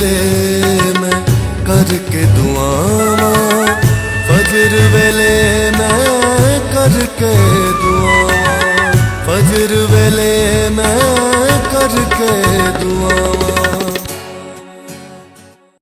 ਵੇਲੇ ਮੈਂ ਕਰਕੇ ਦੁਆਵਾਂ ਫਜਰ ਵੇਲੇ ਮੈਂ ਕਰਕੇ ਦੁਆਵਾਂ ਫਜਰ ਵੇਲੇ ਮੈਂ ਕਰਕੇ ਦੁਆਵਾਂ